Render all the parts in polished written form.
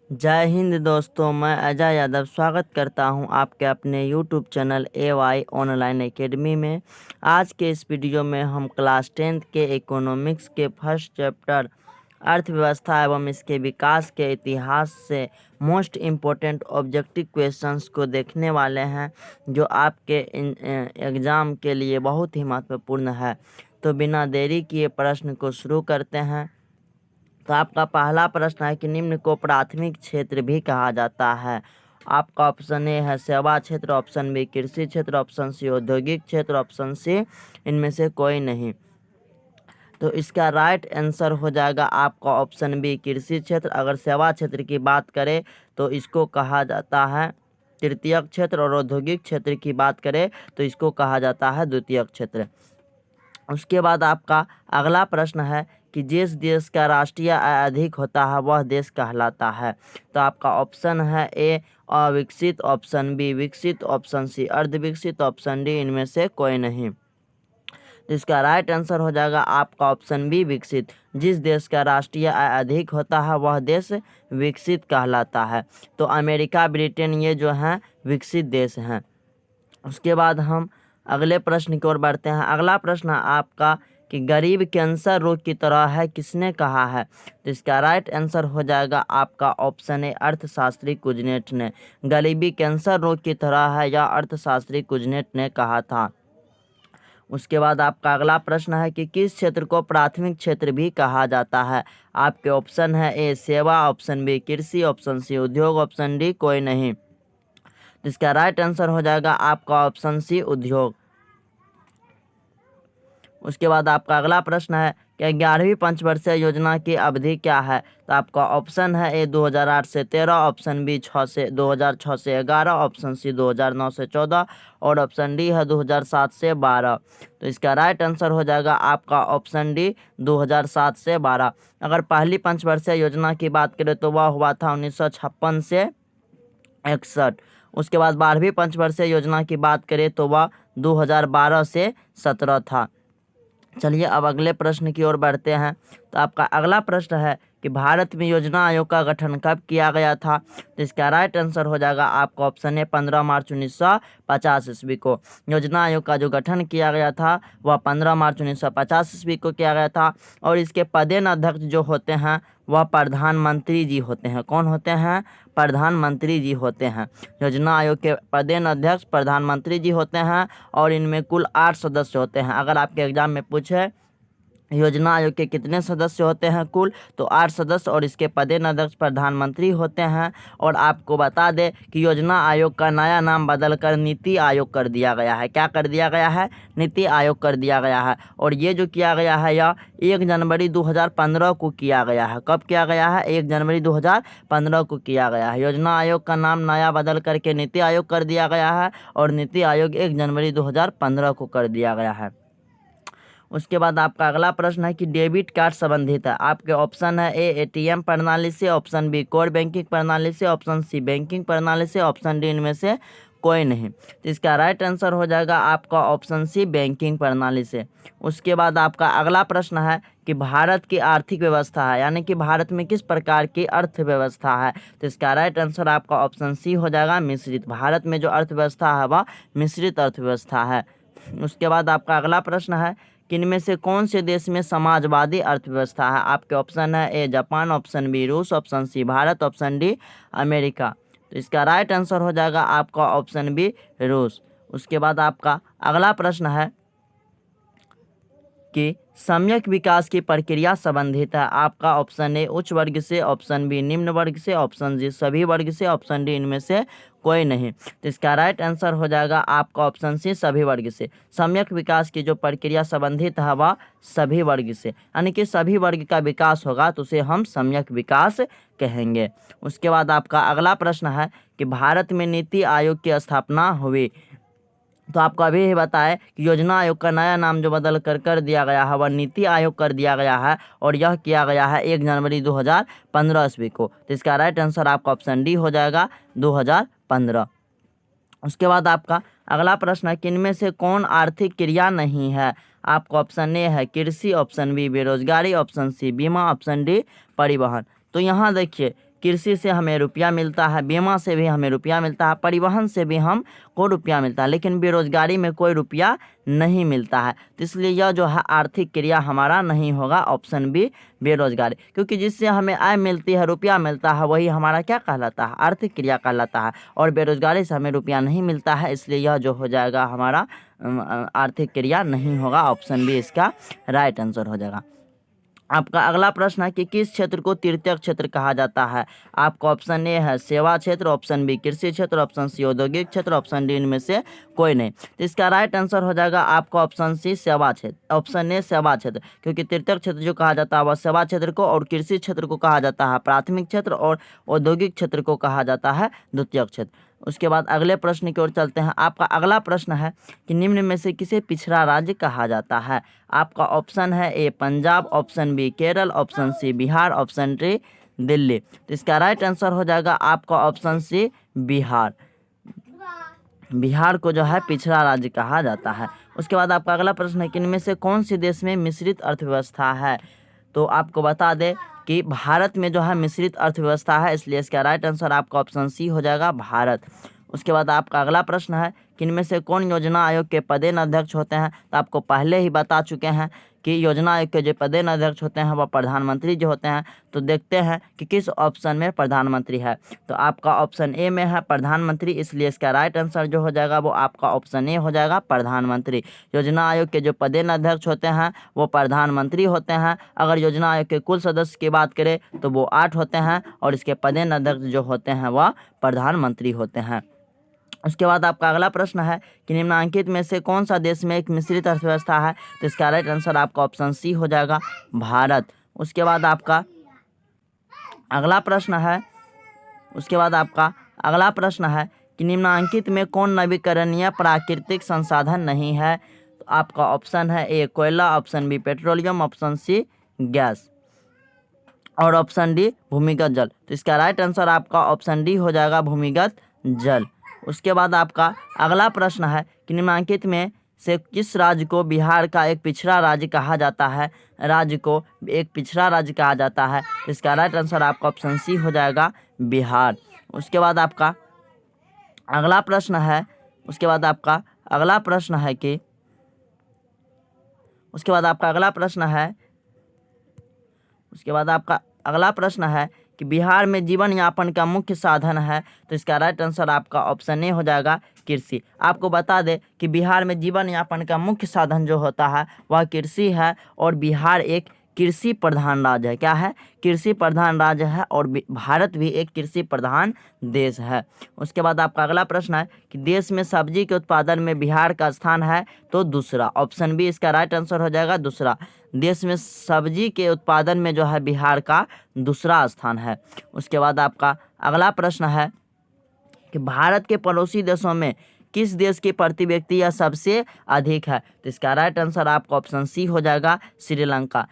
जय हिंद दोस्तों, मैं अजय यादव स्वागत करता हूं आपके अपने YouTube channel AY online academy में। आज के इस वीडियो में हम क्लास 10th के इकोनॉमिक्स के फर्स्ट चैप्टर अर्थव्यवस्था एवं इसके विकास के इतिहास से मोस्ट इम्पोर्टेंट ऑब्जेक्टिव क्वेश्चंस को देखने वाले हैं, जो आपके एग्ज़ाम के लिए बहुत ही महत्वपूर्ण है। तो बिना देरी किए प्रश्न को शुरू करते हैं। तो आपका पहला प्रश्न है कि निम्न को प्राथमिक क्षेत्र भी कहा जाता है। आपका ऑप्शन ए है सेवा क्षेत्र, ऑप्शन बी कृषि क्षेत्र, ऑप्शन सी औद्योगिक क्षेत्र, ऑप्शन सी इनमें से कोई नहीं। तो इसका राइट आंसर हो जाएगा आपका ऑप्शन बी कृषि क्षेत्र। अगर सेवा क्षेत्र की बात करें तो इसको कहा जाता है तृतीयक क्षेत्र, और औद्योगिक क्षेत्र की बात करें तो इसको कहा जाता है द्वितीयक क्षेत्र। उसके बाद आपका अगला प्रश्न है कि जिस देश का राष्ट्रीय आय अधिक होता है वह देश कहलाता है। तो आपका ऑप्शन है ए अविकसित, ऑप्शन बी विकसित, ऑप्शन सी अर्धविकसित, ऑप्शन डी इनमें से कोई नहीं। तो इसका राइट आंसर हो जाएगा आपका ऑप्शन बी विकसित। जिस देश का राष्ट्रीय आय अधिक होता है वह देश विकसित कहलाता है। तो अमेरिका, ब्रिटेन ये जो हैं विकसित देश हैं। उसके बाद हम अगले प्रश्न की ओर बढ़ते हैं। अगला प्रश्न आपका कि गरीब कैंसर रोग की तरह है, किसने कहा है। तो इसका राइट आंसर हो जाएगा आपका ऑप्शन ए अर्थशास्त्री कुजनेट ने। गरीबी कैंसर रोग की तरह है, यह अर्थशास्त्री कुजनेट ने कहा था। उसके बाद आपका अगला प्रश्न है कि किस क्षेत्र को प्राथमिक क्षेत्र भी कहा जाता है। आपके ऑप्शन है ए सेवा, ऑप्शन बी कृषि, ऑप्शन सी उद्योग, ऑप्शन डी कोई नहीं। तो इसका राइट आंसर हो जाएगा आपका ऑप्शन सी उद्योग। उसके बाद आपका अगला प्रश्न है कि 11वीं पंचवर्षीय योजना की अवधि क्या है। तो आपका ऑप्शन है ए 2008 से 13, ऑप्शन बी 2006 से 11, ऑप्शन सी 2009 से 14 और ऑप्शन डी है 2007 से 12। तो इसका राइट आंसर हो जाएगा आपका ऑप्शन डी 2007 से 12। अगर पहली पंचवर्षीय योजना की बात करें तो वह हुआ था 1956 से 61। उसके बाद 12वीं पंचवर्षीय योजना की बात करें तो वह 2012 से 17 था। चलिए अब अगले प्रश्न की ओर बढ़ते हैं। तो आपका अगला प्रश्न है कि भारत में योजना आयोग का गठन कब किया गया था। तो इसका राइट आंसर हो जाएगा आपका ऑप्शन है 15 मार्च 1950 ईस्वी को। योजना आयोग का जो गठन किया गया था वह 15 मार्च 1950 ईस्वी को किया गया था। और इसके पदेन अध्यक्ष जो होते हैं वह प्रधानमंत्री जी होते हैं। कौन होते हैं? प्रधानमंत्री जी होते हैं। योजना आयोग के पदेन अध्यक्ष प्रधानमंत्री जी होते हैं और इनमें कुल 8 सदस्य होते हैं। अगर आपके एग्जाम में पूछे योजना आयोग के कितने सदस्य होते हैं कुल, तो 8 सदस्य और इसके पदेन अध्यक्ष प्रधानमंत्री होते हैं। और आपको बता दें कि योजना आयोग का नया नाम बदलकर नीति आयोग कर दिया गया है। क्या कर दिया गया है? नीति आयोग कर दिया गया है। और ये जो किया गया है यह 1 जनवरी 2015 को किया गया है। कब किया गया है? 1 जनवरी 2015 को किया गया है। योजना आयोग का नाम नया बदल करके नीति आयोग कर दिया गया है और नीति आयोग 1 जनवरी 2015 को कर दिया गया है। उसके बाद आपका अगला प्रश्न है कि डेबिट कार्ड संबंधित है। आपके ऑप्शन है ए एटीएम प्रणाली से, ऑप्शन बी कोर बैंकिंग प्रणाली से, ऑप्शन सी बैंकिंग प्रणाली से, ऑप्शन डी इनमें से कोई नहीं। तो इसका राइट आंसर हो जाएगा आपका ऑप्शन सी बैंकिंग प्रणाली से। उसके बाद आपका अगला प्रश्न है कि भारत की आर्थिक व्यवस्था है, यानी कि भारत में किस प्रकार की अर्थव्यवस्था है। तो इसका राइट आंसर आपका ऑप्शन सी हो जाएगा मिश्रित। भारत में जो अर्थव्यवस्था है वह मिश्रित अर्थव्यवस्था है। उसके बाद आपका अगला प्रश्न है कि इनमें से कौन से देश में समाजवादी अर्थव्यवस्था है। आपके ऑप्शन है ए जापान, ऑप्शन बी रूस, option C Bharat, option D America. तो इसका राइट आंसर हो जाएगा आपका ऑप्शन बी रूस। उसके बाद आपका अगला प्रश्न है कि सम्यक विकास की प्रक्रिया संबंधित है। आपका ऑप्शन ए उच्च वर्ग से, ऑप्शन बी निम्न वर्ग से, ऑप्शन जी सभी वर्ग से, ऑप्शन डी इनमें से कोई नहीं। तो इसका राइट आंसर हो जाएगा आपका ऑप्शन सी सभी वर्ग से। सम्यक विकास की जो प्रक्रिया संबंधित है वह सभी वर्ग से, यानी कि सभी वर्ग का विकास होगा तो उसे हम सम्यक विकास कहेंगे। उसके बाद आपका अगला प्रश्न है कि भारत में नीति आयोग की स्थापना हुई। तो आपको अभी ही बताएं कि योजना आयोग का नया नाम जो बदल कर दिया गया है वह नीति आयोग कर दिया गया है और यह किया गया है 1 जनवरी 2015 ईस्वी को। तो इसका राइट आंसर आपका ऑप्शन डी हो जाएगा 2015। उसके बाद आपका अगला प्रश्न है कि इनमें से कौन आर्थिक क्रिया नहीं है। आपका ऑप्शन ए है कृषि, ऑप्शन बी बेरोजगारी, ऑप्शन सी बीमा, ऑप्शन डी परिवहन। तो यहाँ देखिए कृषि से हमें रुपया मिलता है, बीमा से भी हमें रुपया मिलता है, परिवहन से भी हमको रुपया मिलता है, लेकिन बेरोजगारी में कोई रुपया नहीं मिलता है। तो इसलिए यह जो है आर्थिक क्रिया हमारा नहीं होगा, ऑप्शन बी बेरोजगारी, क्योंकि जिससे हमें आय मिलती है, रुपया मिलता है, वही हमारा क्या कहलाता है, आर्थिक क्रिया कहलाता है। और बेरोजगारी से हमें रुपया नहीं मिलता है, इसलिए यह जो हो जाएगा हमारा आर्थिक क्रिया नहीं होगा, ऑप्शन बी इसका राइट आंसर हो जाएगा। आपका अगला प्रश्न है कि किस क्षेत्र को तृतीयक क्षेत्र कहा जाता है। आपका ऑप्शन ए है सेवा क्षेत्र, ऑप्शन बी कृषि क्षेत्र, ऑप्शन सी औद्योगिक क्षेत्र, ऑप्शन डी इनमें से कोई नहीं। तो इसका राइट आंसर हो जाएगा आपका ऑप्शन सी सेवा क्षेत्र, ऑप्शन ए सेवा क्षेत्र, क्योंकि तृतीयक क्षेत्र जो कहा जाता है वह सेवा क्षेत्र को, और कृषि क्षेत्र को कहा जाता है प्राथमिक क्षेत्र, और औद्योगिक क्षेत्र को कहा जाता है द्वितीयक क्षेत्र। उसके बाद अगले प्रश्न की ओर चलते हैं। आपका अगला प्रश्न है कि निम्न में से किसे पिछड़ा राज्य कहा जाता है। आपका ऑप्शन है A Punjab, option B Kerala, option C Bihar, option D Delhi. तो इसका राइट आंसर हो जाएगा आपका ऑप्शन सी बिहार। बिहार को जो है पिछड़ा राज्य कहा जाता है। उसके बाद आपका अगला प्रश्न है कि इनमें से कौन से देश में मिश्रित अर्थव्यवस्था है। तो आपको बता दें कि भारत में जो है मिश्रित अर्थव्यवस्था है, इसलिए इसका राइट आंसर आपका ऑप्शन सी हो जाएगा भारत। उसके बाद आपका अगला प्रश्न है कि इनमें से कौन योजना आयोग के पदेन अध्यक्ष होते हैं। तो आपको पहले ही बता चुके हैं कि योजना आयोग के जो पदेन अध्यक्ष होते हैं वह प्रधानमंत्री जो होते हैं। तो देखते हैं कि किस ऑप्शन में प्रधानमंत्री है। तो आपका ऑप्शन ए में है प्रधानमंत्री, इसलिए इसका राइट आंसर जो हो जाएगा वो आपका ऑप्शन ए हो जाएगा प्रधानमंत्री। योजना आयोग के जो पदेन अध्यक्ष होते हैं वो प्रधानमंत्री होते हैं। अगर योजना आयोग के कुल सदस्य की बात करें तो वो 8 होते हैं, और इसके पदेन अध्यक्ष जो होते हैं वह प्रधानमंत्री होते हैं। उसके बाद आपका अगला प्रश्न है कि निम्नलिखित में से कौन सा देश में एक मिश्रित अर्थव्यवस्था है। तो इसका राइट आंसर आपका ऑप्शन सी हो जाएगा भारत। उसके बाद आपका अगला प्रश्न है कि निम्नलिखित में कौन नवीकरणीय प्राकृतिक संसाधन नहीं है। तो आपका ऑप्शन है ए कोयला, option B petroleum, option C gas, और ऑप्शन डी भूमिगत जल। तो इसका राइट आंसर आपका ऑप्शन डी हो जाएगा भूमिगत जल। उसके बाद आपका अगला प्रश्न है कि निम्नलिखित में से किस राज्य को बिहार का एक पिछड़ा राज्य कहा जाता है। राज्य को एक पिछड़ा राज्य कहा जाता है, तो इसका राइट आंसर आपका ऑप्शन सी हो जाएगा बिहार। उसके बाद आपका अगला प्रश्न है कि बिहार में जीवन यापन का मुख्य साधन है। तो इसका राइट आंसर आपका ऑप्शन ए हो जाएगा कृषि। आपको बता दें कि बिहार में जीवन यापन का मुख्य साधन जो होता है वह कृषि है, और बिहार एक कृषि प्रधान राज्य है। क्या है? कृषि प्रधान राज्य है, और भारत भी एक कृषि प्रधान देश है। उसके बाद आपका अगला प्रश्न है कि देश में सब्जी के उत्पादन में बिहार का स्थान है। तो दूसरा, ऑप्शन बी इसका राइट आंसर हो जाएगा दूसरा। देश में सब्जी के उत्पादन में जो है बिहार का दूसरा स्थान है। उसके बाद आपका अगला प्रश्न है कि भारत के पड़ोसी देशों में किस देश की प्रति व्यक्ति यह सबसे अधिक है। तो इसका राइट आंसर आपका ऑप्शन सी हो जाएगा श्रीलंका।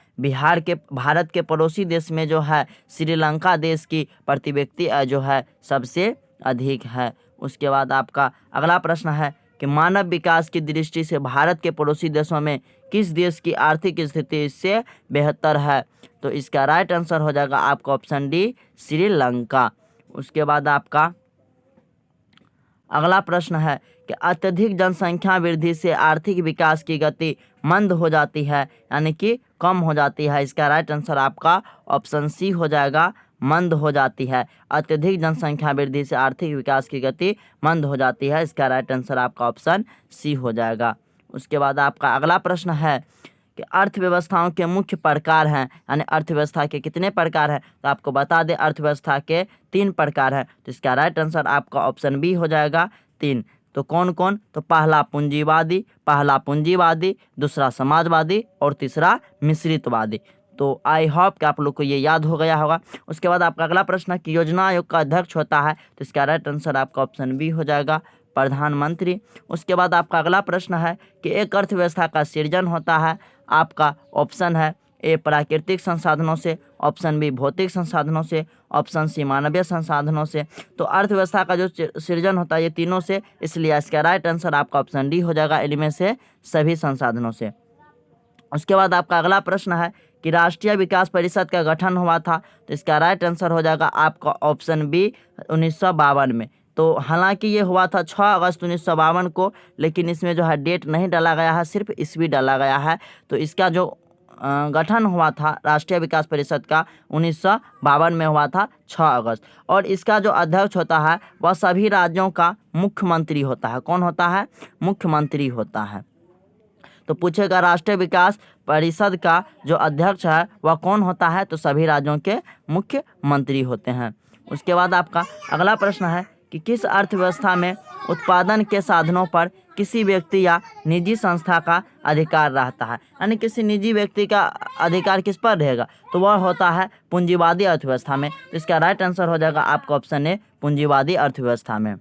भारत के पड़ोसी देश में जो है श्रीलंका देश की प्रति व्यक्ति जो है सबसे अधिक है। उसके बाद आपका अगला प्रश्न है कि मानव विकास की दृष्टि से भारत के पड़ोसी देशों में किस देश की आर्थिक स्थिति इससे बेहतर है। तो इसका राइट आंसर हो जाएगा आपका ऑप्शन डी श्रीलंका। उसके बाद आपका अगला प्रश्न है कि अत्यधिक जनसंख्या वृद्धि से आर्थिक विकास की गति मंद हो जाती है, यानी कि कम हो जाती है। इसका राइट आंसर आपका ऑप्शन सी हो जाएगा मंद हो जाती है। अत्यधिक जनसंख्या वृद्धि से आर्थिक विकास की गति मंद हो जाती है। इसका राइट आंसर आपका ऑप्शन सी हो जाएगा। उसके बाद आपका अगला प्रश्न है कि अर्थव्यवस्थाओं के मुख्य प्रकार हैं, यानी अर्थव्यवस्था के कितने प्रकार हैं। तो आपको बता दें अर्थव्यवस्था के 3 प्रकार हैं। तो इसका राइट आंसर आपका ऑप्शन बी हो जाएगा 3। तो कौन कौन? तो पहला पूंजीवादी, दूसरा समाजवादी, और तीसरा मिश्रितवादी। तो आई होप कि आप लोग को ये याद हो गया होगा। उसके बाद आपका अगला प्रश्न है कि योजना आयोग का अध्यक्ष होता है। तो इसका राइट आंसर आपका ऑप्शन बी हो जाएगा प्रधानमंत्री। उसके बाद आपका अगला प्रश्न है कि एक अर्थव्यवस्था का सृजन होता है। आपका ऑप्शन है ए प्राकृतिक संसाधनों से, ऑप्शन बी भौतिक संसाधनों से, ऑप्शन सी मानवीय संसाधनों से। तो अर्थव्यवस्था का जो सृजन होता है ये तीनों से, इसलिए इसका राइट आंसर आपका ऑप्शन डी हो जाएगा इनमें से सभी संसाधनों से। उसके बाद आपका अगला प्रश्न है कि राष्ट्रीय विकास परिषद का गठन हुआ था, तो इसका राइट आंसर हो जाएगा आपका ऑप्शन बी 1952 में। तो हालांकि ये हुआ था 6 अगस्त 1952 को, लेकिन इसमें जो है डेट नहीं डाला गया है, सिर्फ ईस्वी डाला गया है। तो इसका जो गठन हुआ था राष्ट्रीय विकास परिषद का 1952 में हुआ था 6 अगस्त। और इसका जो अध्यक्ष होता है वह सभी राज्यों का मुख्यमंत्री होता है। कौन होता है? मुख्यमंत्री होता है। तो पूछेगा राष्ट्रीय विकास परिषद का जो अध्यक्ष है वह कौन होता है? तो सभी राज्यों के मुख्यमंत्री होते हैं। उसके बाद आपका अगला प्रश्न है कि किस अर्थव्यवस्था में उत्पादन के साधनों पर किसी व्यक्ति या निजी संस्था का अधिकार रहता है? यानी किसी निजी व्यक्ति का अधिकार किस पर रहेगा? तो वह होता है पूंजीवादी अर्थव्यवस्था में। तो इसका राइट आंसर हो जाएगा आपका ऑप्शन ए, पूंजीवादी अर्थव्यवस्था में।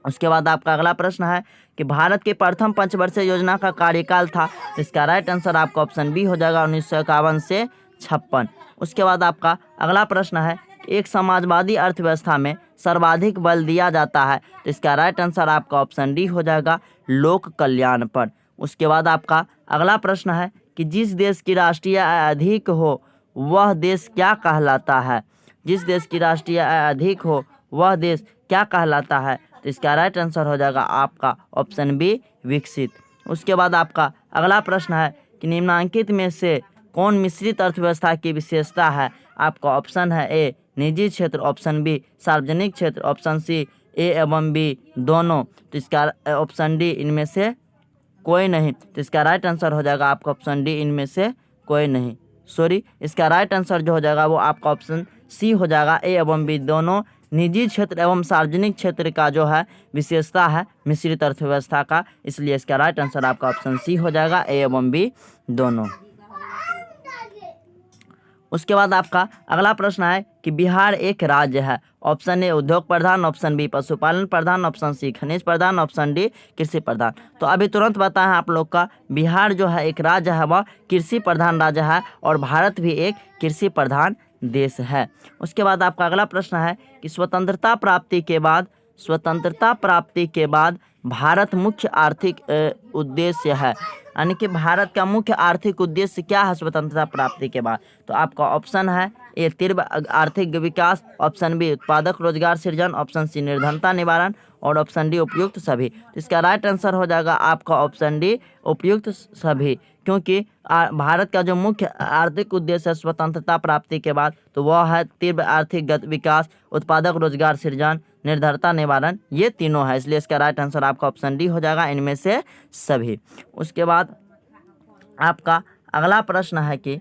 उसके बाद आपका अगला प्रश्न है कि भारत की प्रथम पंचवर्षीय योजना का कार्यकाल था। तो इसका राइट आंसर आपका ऑप्शन बी हो जाएगा 1951 से 56। उसके बाद आपका अगला प्रश्न है एक समाजवादी अर्थव्यवस्था में सर्वाधिक बल दिया जाता है। तो इसका राइट आंसर आपका ऑप्शन डी हो जाएगा लोक कल्याण पर। उसके बाद आपका अगला प्रश्न है कि जिस देश की राष्ट्रीय आय अधिक हो वह देश क्या कहलाता है? जिस देश की राष्ट्रीय आय अधिक हो वह देश क्या कहलाता है? तो इसका राइट आंसर हो जाएगा आपका ऑप्शन बी विकसित। उसके बाद आपका अगला प्रश्न है कि निम्नांकित में से कौन मिश्रित अर्थव्यवस्था की विशेषता है? आपका ऑप्शन है ए निजी क्षेत्र, ऑप्शन बी सार्वजनिक क्षेत्र, ऑप्शन सी ए एवं बी दोनों। तो इसका ऑप्शन डी इनमें से कोई नहीं। तो इसका राइट आंसर हो जाएगा आपका ऑप्शन डी इनमें से कोई नहीं। सॉरी, इसका राइट आंसर जो हो जाएगा वो आपका ऑप्शन सी हो जाएगा ए एवं बी दोनों निजी क्षेत्र एवं सार्वजनिक क्षेत्र का जो है विशेषता है मिश्रित अर्थव्यवस्था का। इसलिए इसका राइट आंसर आपका ऑप्शन सी हो जाएगा ए एवं बी दोनों। उसके बाद आपका अगला प्रश्न है कि बिहार एक राज्य है। ऑप्शन ए उद्योग प्रधान, ऑप्शन बी पशुपालन प्रधान, ऑप्शन सी खनिज प्रधान, ऑप्शन डी कृषि प्रधान। तो अभी तुरंत बताएं आप लोग का बिहार जो है एक राज्य है वह कृषि प्रधान राज्य है और भारत भी एक कृषि प्रधान देश है। उसके बाद आपका अगला प्रश्न है कि स्वतंत्रता प्राप्ति के बाद भारत मुख्य आर्थिक उद्देश्य है, यानी कि भारत का मुख्य आर्थिक उद्देश्य क्या है स्वतंत्रता प्राप्ति के बाद? तो आपका ऑप्शन है ए तीव्र आर्थिक विकास, ऑप्शन बी उत्पादक रोजगार सृजन, ऑप्शन सी निर्धनता निवारण और ऑप्शन डी उपयुक्त सभी। तो इसका राइट आंसर हो जाएगा आपका ऑप्शन डी उपयुक्त सभी, क्योंकि भारत का जो मुख्य आर्थिक उद्देश्य है स्वतंत्रता प्राप्ति के बाद तो वह है तीव्र आर्थिक विकास, उत्पादक रोजगार सृजन, निर्धनता निवारण, ये तीनों है। इसलिए इसका राइट आंसर आपका ऑप्शन डी हो जाएगा इनमें से सभी। उसके बाद आपका अगला प्रश्न है कि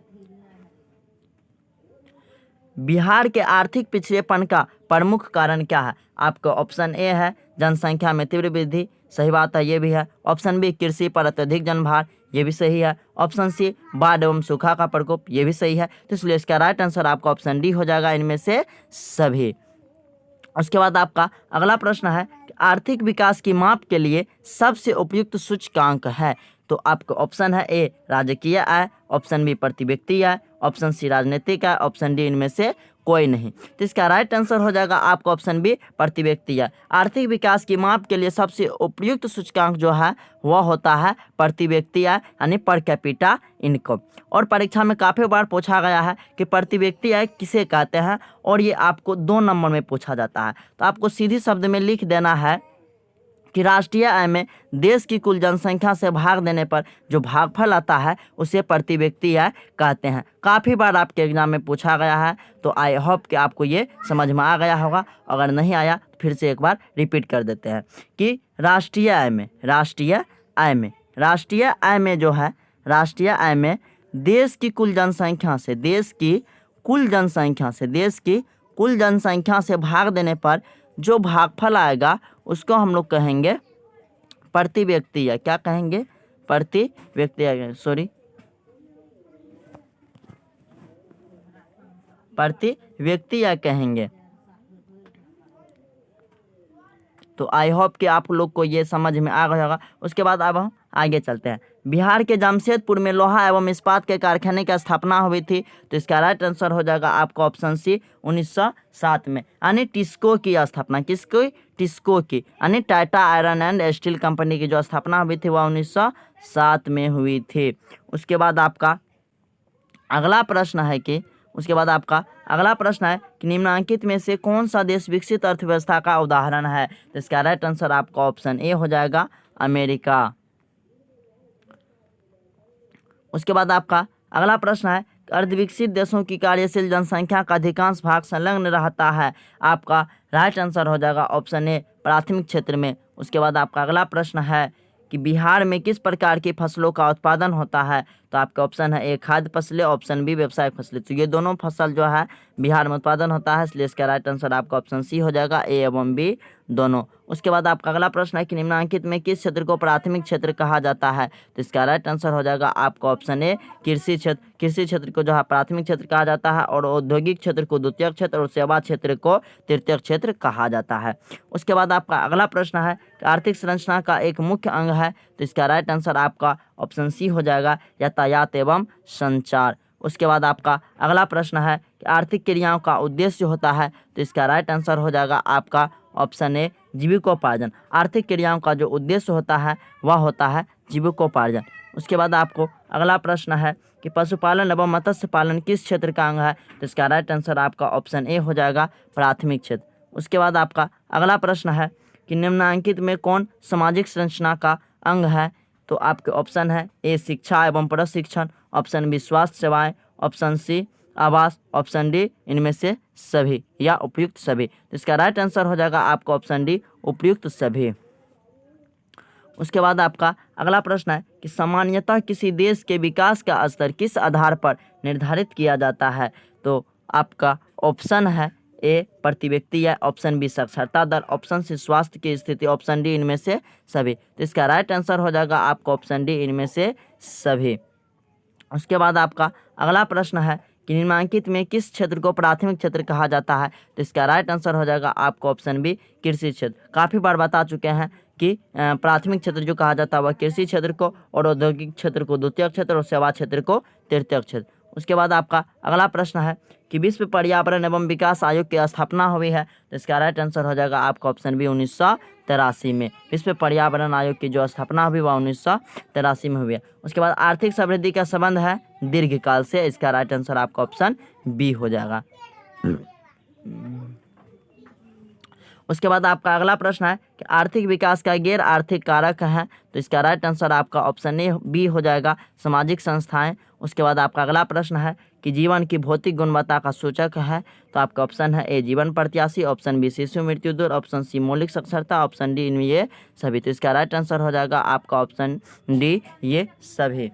बिहार के आर्थिक पिछड़ेपन का प्रमुख कारण क्या है? आपका ऑप्शन ए है जनसंख्या में तीव्र वृद्धि, सही बात है, ये भी है। ऑप्शन बी कृषि पर अत्यधिक जनभार, ये भी सही है। ऑप्शन सी बाढ़ एवं सूखा का प्रकोप, ये भी सही है। तो इसलिए इसका राइट आंसर आपका ऑप्शन डी हो जाएगा इनमें से सभी। उसके बाद आपका अगला प्रश्न है कि आर्थिक विकास की माप के लिए सबसे उपयुक्त सूचकांक है। तो आपका ऑप्शन है ए राजकीय आय, ऑप्शन बी प्रति व्यक्ति आय, ऑप्शन सी राजनीतिक आय, ऑप्शन डी इनमें से कोई नहीं। तो इसका राइट आंसर हो जाएगा आपका ऑप्शन बी प्रति व्यक्ति आय। आर्थिक विकास की माप के लिए सबसे उपयुक्त सूचकांक जो है वह होता है प्रति व्यक्ति आय, यानी पर कैपिटा इनकम। और परीक्षा में काफ़ी बार पूछा गया है कि प्रति व्यक्ति आय किसे कहते हैं, और ये आपको 2 नंबर में पूछा जाता है। तो आपको सीधी शब्द में लिख देना है कि राष्ट्रीय आय में देश की कुल जनसंख्या से भाग देने पर जो भागफल आता है उसे प्रति व्यक्ति आय कहते हैं। काफ़ी बार आपके एग्जाम में पूछा गया है, तो आई होप कि आपको ये समझ में आ गया होगा। अगर नहीं आया तो फिर से एक बार रिपीट कर देते हैं कि राष्ट्रीय आय में देश की कुल जनसंख्या से भाग देने पर जो भागफल आएगा उसको हम लोग कहेंगे प्रति व्यक्ति आय। क्या कहेंगे? प्रति व्यक्ति आय, प्रति व्यक्ति आय कहेंगे। तो आई होप कि आप लोग को ये समझ में आ गया होगा। उसके बाद अब हम आगे चलते हैं। बिहार के जमशेदपुर में लोहा एवं इस्पात के कारखाने की स्थापना हुई थी। तो इसका राइट आंसर हो जाएगा आपका ऑप्शन सी 1907 में, यानी टिस्को की स्थापना। किसकी? टिस्को की, यानी Tata iron and steel company की जो स्थापना हुई थी वह 1907 में हुई थी। उसके बाद आपका अगला प्रश्न है कि उसके बाद आपका अगला प्रश्न है कि निम्नलिखित में से कौन सा देश विकसित अर्थव्यवस्था का उदाहरण है। तो इसका राइट आंसर आपका ऑप्शन ए हो जाएगा, अमेरिका। उसके बाद आपका अगला प्रश्न है अर्धविकसित देशों की कार्यशील जनसंख्या का अधिकांश भाग संलग्न रहता है। आपका राइट आंसर हो जाएगा ऑप्शन ए, प्राथमिक क्षेत्र में। उसके बाद आपका अगला प्रश्न है कि बिहार में किस प्रकार की फसलों का उत्पादन होता है। तो आपका ऑप्शन है ए, खाद्य फसलें, ऑप्शन बी, व्यावसायिक फसलें। तो ये दोनों फसल जो है बिहार में उत्पादन होता है, इसलिए इसका राइट आंसर आपका ऑप्शन सी हो जाएगा, ए एवं बी दोनों। उसके बाद आपका अगला प्रश्न है कि निम्नलिखित में किस क्षेत्र को प्राथमिक क्षेत्र कहा जाता है। तो इसका राइट आंसर हो जाएगा आपका ऑप्शन ए, कृषि क्षेत्र। कृषि क्षेत्र को जो है प्राथमिक क्षेत्र कहा जाता है और औद्योगिक क्षेत्र को द्वितीयक क्षेत्र और सेवा क्षेत्र को तृतीयक क्षेत्र कहा जाता है। उसके बाद आपका अगला प्रश्न है कि आर्थिक संरचना का एक मुख्य अंग है। तो इसका राइट आंसर आपका ऑप्शन सी हो जाएगा, यातायात एवं संचार। उसके बाद आपका अगला प्रश्न है कि आर्थिक क्रियाओं का उद्देश्य होता है। तो इसका राइट आंसर हो जाएगा आपका ऑप्शन ए, जीविकोपार्जन। आर्थिक क्रियाओं का जो उद्देश्य होता है वह होता है जीविकोपार्जन। उसके बाद आपको अगला प्रश्न है कि पशुपालन एवं मत्स्य पालन किस क्षेत्र का अंग है। तो इसका राइट आंसर आपका ऑप्शन ए हो जाएगा, प्राथमिक क्षेत्र। उसके बाद आपका अगला प्रश्न है कि निम्नलिखित में कौन सामाजिक संरचना का अंग है। तो आपके ऑप्शन है ए, शिक्षा एवं प्रशिक्षण, ऑप्शन बी, स्वास्थ्य सेवाएं, ऑप्शन सी, आवास, ऑप्शन डी, इनमें से सभी या उपयुक्त सभी। तो इसका राइट आंसर हो जाएगा आपका ऑप्शन डी, उपयुक्त सभी। उसके बाद आपका अगला प्रश्न है कि सामान्यतः किसी देश के विकास का स्तर किस आधार पर निर्धारित किया जाता है। तो आपका ऑप्शन है ए, प्रति व्यक्ति, या ऑप्शन बी, साक्षरता दर, ऑप्शन सी, स्वास्थ्य की स्थिति, ऑप्शन डी, इनमें से सभी। तो इसका राइट आंसर हो जाएगा आपका ऑप्शन डी, इनमें से सभी। उसके बाद आपका अगला प्रश्न है कि निम्नलिखित में किस क्षेत्र को प्राथमिक क्षेत्र कहा जाता है। तो इसका राइट आंसर हो जाएगा आपको ऑप्शन बी, कृषि क्षेत्र। काफ़ी बार बता चुके हैं कि प्राथमिक क्षेत्र जो कहा जाता है वह कृषि क्षेत्र को, और औद्योगिक क्षेत्र को द्वितीयक क्षेत्र और सेवा क्षेत्र को तृतीयक क्षेत्र। उसके बाद आपका अगला प्रश्न है कि विश्व पर्यावरण एवं विकास आयोग की स्थापना हुई है। तो इसका राइट आंसर हो जाएगा आपका ऑप्शन बी, 1983 में। विश्व पर्यावरण आयोग की जो स्थापना हुई वह 1983 में हुई है। उसके बाद आर्थिक समृद्धि का संबंध है दीर्घकाल से। इसका राइट आंसर आपका ऑप्शन बी हो जाएगा। उसके बाद आपका अगला प्रश्न है कि आर्थिक विकास का गैर आर्थिक कारक है। तो इसका राइट आंसर आपका ऑप्शन ए, बी हो जाएगा, सामाजिक संस्थाएं। उसके बाद आपका अगला प्रश्न है कि जीवन की भौतिक गुणवत्ता का सूचक है। तो आपका ऑप्शन है ए, जीवन प्रत्याशी, ऑप्शन बी, शिशु मृत्यु दर, ऑप्शन सी, मौलिक साक्षरता, ऑप्शन डी, इनमें ये सभी। तो इसका राइट आंसर हो जाएगा आपका ऑप्शन डी, ये सभी।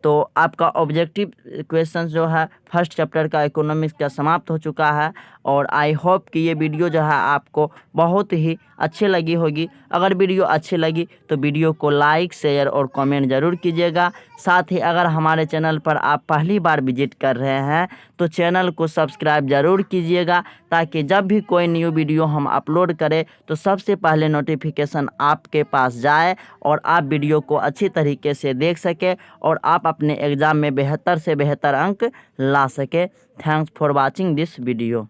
तो आपका ऑब्जेक्टिव क्वेश्चन जो है फर्स्ट चैप्टर का इकोनॉमिक्स का समाप्त हो चुका है। और आई होप कि ये वीडियो जो है आपको बहुत ही अच्छी लगी होगी। अगर वीडियो अच्छी लगी तो वीडियो को लाइक, शेयर और कमेंट ज़रूर कीजिएगा। साथ ही अगर हमारे चैनल पर आप पहली बार विजिट कर रहे हैं तो चैनल को सब्सक्राइब ज़रूर कीजिएगा, ताकि जब भी कोई न्यू वीडियो हम अपलोड करें तो सबसे पहले नोटिफिकेशन आपके पास जाए और आप वीडियो को अच्छी तरीके से देख सकें और आप अपने एग्ज़ाम में बेहतर से बेहतर अंक ला सके। Thanks for watching this video.